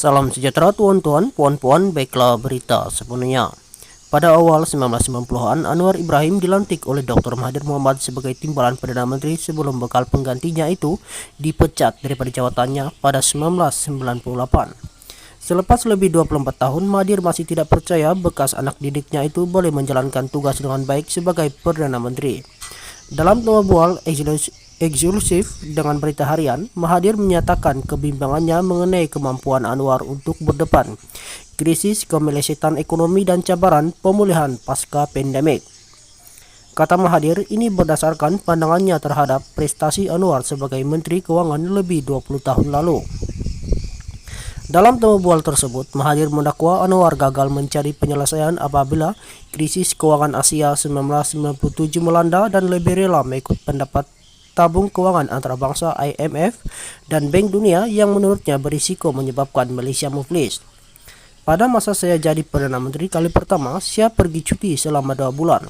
Salam sejahtera tuan-tuan, puan-puan, baiklah berita sepenuhnya. Pada awal 1990-an, Anwar Ibrahim dilantik oleh Dr. Mahathir Mohamad sebagai timbalan Perdana Menteri sebelum bakal penggantinya itu dipecat daripada jabatannya pada 1998. Selepas lebih 24 tahun, Mahathir masih tidak percaya bekas anak didiknya itu boleh menjalankan tugas dengan baik sebagai Perdana Menteri. Dalam bual eksklusif dengan Berita Harian, Mahathir menyatakan kebimbangannya mengenai kemampuan Anwar untuk berdepan krisis kemelesetan ekonomi dan cabaran pemulihan pasca pandemik. Kata Mahathir, ini berdasarkan pandangannya terhadap prestasi Anwar sebagai Menteri Keuangan lebih 20 tahun lalu. Dalam bual tersebut, Mahathir mendakwa Anwar gagal mencari penyelesaian apabila krisis keuangan Asia 1997 melanda dan lebih rela mengikut pendapat tabung keuangan antarabangsa IMF dan Bank Dunia yang menurutnya berisiko menyebabkan Malaysia muflis. Pada masa saya jadi Perdana Menteri kali pertama, saya pergi cuti selama 2 bulan.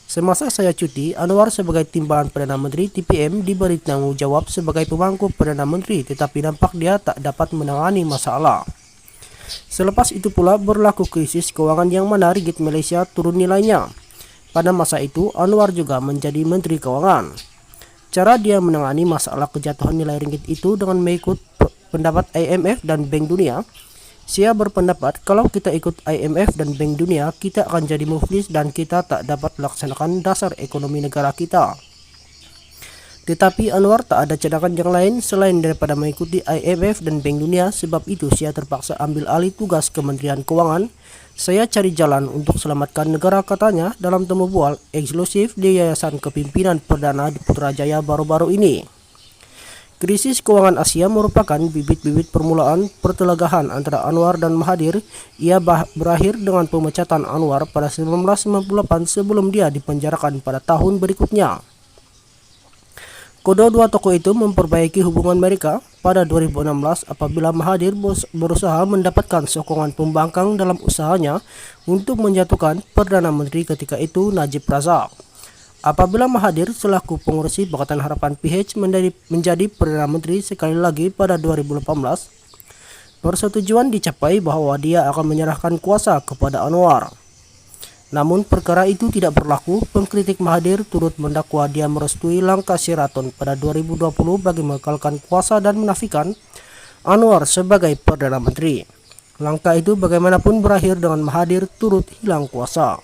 Semasa saya cuti, Anwar sebagai timbalan Perdana Menteri TPM diberi tanggung jawab sebagai pemangku Perdana Menteri, tetapi nampak dia tak dapat menangani masalah. Selepas itu pula berlaku krisis keuangan yang mana ringgit Malaysia turun nilainya. Pada masa itu, Anwar juga menjadi Menteri Keuangan. Cara dia menangani masalah kejatuhan nilai ringgit itu dengan mengikut pendapat IMF dan Bank Dunia. Saya berpendapat kalau kita ikut IMF dan Bank Dunia, kita akan jadi muflis dan kita tak dapat melaksanakan dasar ekonomi negara kita. Tetapi Anwar tak ada cadangan yang lain selain daripada mengikuti IMF dan Bank Dunia, sebab itu saya terpaksa ambil alih tugas Kementerian Keuangan. Saya cari jalan untuk selamatkan negara, katanya dalam bual eksklusif di Yayasan Kepimpinan Perdana di Putrajaya baru-baru ini. Krisis keuangan Asia merupakan bibit-bibit permulaan pertelagahan antara Anwar dan Mahathir. Ia berakhir dengan pemecatan Anwar pada 1998 sebelum dia dipenjarakan pada tahun berikutnya. Kedua tokoh itu memperbaiki hubungan mereka pada 2016 apabila Mahathir berusaha mendapatkan sokongan pembangkang dalam usahanya untuk menjatuhkan Perdana Menteri ketika itu Najib Razak. Apabila Mahathir selaku pengurusi Pakatan Harapan PH menjadi Perdana Menteri sekali lagi pada 2018, persetujuan dicapai bahwa dia akan menyerahkan kuasa kepada Anwar. Namun perkara itu tidak berlaku. Pengkritik Mahathir turut mendakwa dia merestui langkah Sheraton pada 2020 bagi mengekalkan kuasa dan menafikan Anwar sebagai Perdana Menteri. Langkah itu bagaimanapun berakhir dengan Mahathir turut hilang kuasa.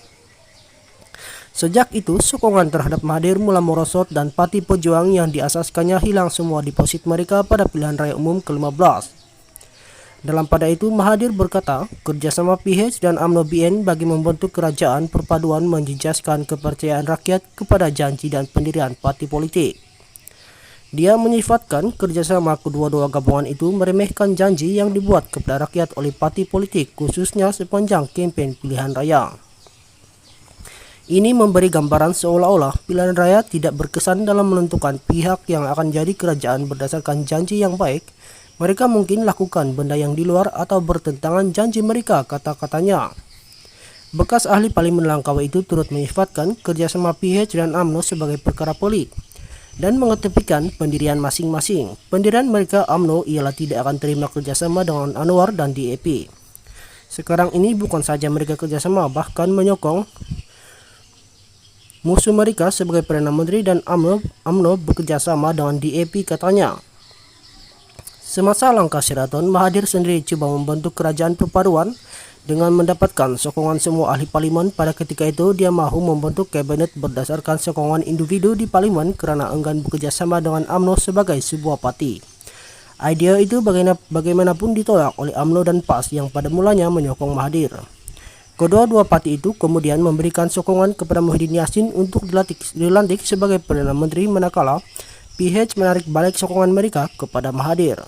Sejak itu, sokongan terhadap Mahathir mulai merosot dan Parti Pejuang yang diasaskannya hilang semua deposit mereka pada pilihan raya umum ke-15. Dalam pada itu, Mahathir berkata, kerjasama PH dan UMNO BN bagi membentuk kerajaan perpaduan menjejaskan kepercayaan rakyat kepada janji dan pendirian parti politik. Dia menyifatkan kerjasama kedua-dua gabungan itu meremehkan janji yang dibuat kepada rakyat oleh parti politik, khususnya sepanjang kempen pilihan raya. Ini memberi gambaran seolah-olah pilihan raya tidak berkesan dalam menentukan pihak yang akan jadi kerajaan berdasarkan janji yang baik. Mereka mungkin lakukan benda yang di luar atau bertentangan janji mereka, kata-katanya. Bekas ahli Parlimen Langkawi itu turut menyifatkan kerjasama PH dan UMNO sebagai perkara pelik dan mengetepikan pendirian masing-masing. Pendirian mereka UMNO ialah tidak akan terima kerjasama dengan Anwar dan DAP. Sekarang ini bukan saja mereka kerjasama, bahkan menyokong musuh mereka sebagai Perdana Menteri dan UMNO bekerjasama dengan DAP, katanya. Semasa langkah Sheraton, Mahathir sendiri coba membentuk kerajaan perpaduan dengan mendapatkan sokongan semua ahli parlimen. Pada ketika itu, dia mahu membentuk kabinet berdasarkan sokongan individu di parlimen kerana enggan bekerjasama dengan UMNO sebagai sebuah parti. Idea itu bagaimanapun ditolak oleh UMNO dan PAS yang pada mulanya menyokong Mahathir. Kedua-dua parti itu kemudian memberikan sokongan kepada Muhyiddin Yassin untuk dilantik sebagai Perdana Menteri, manakala PH menarik balik sokongan mereka kepada Mahathir.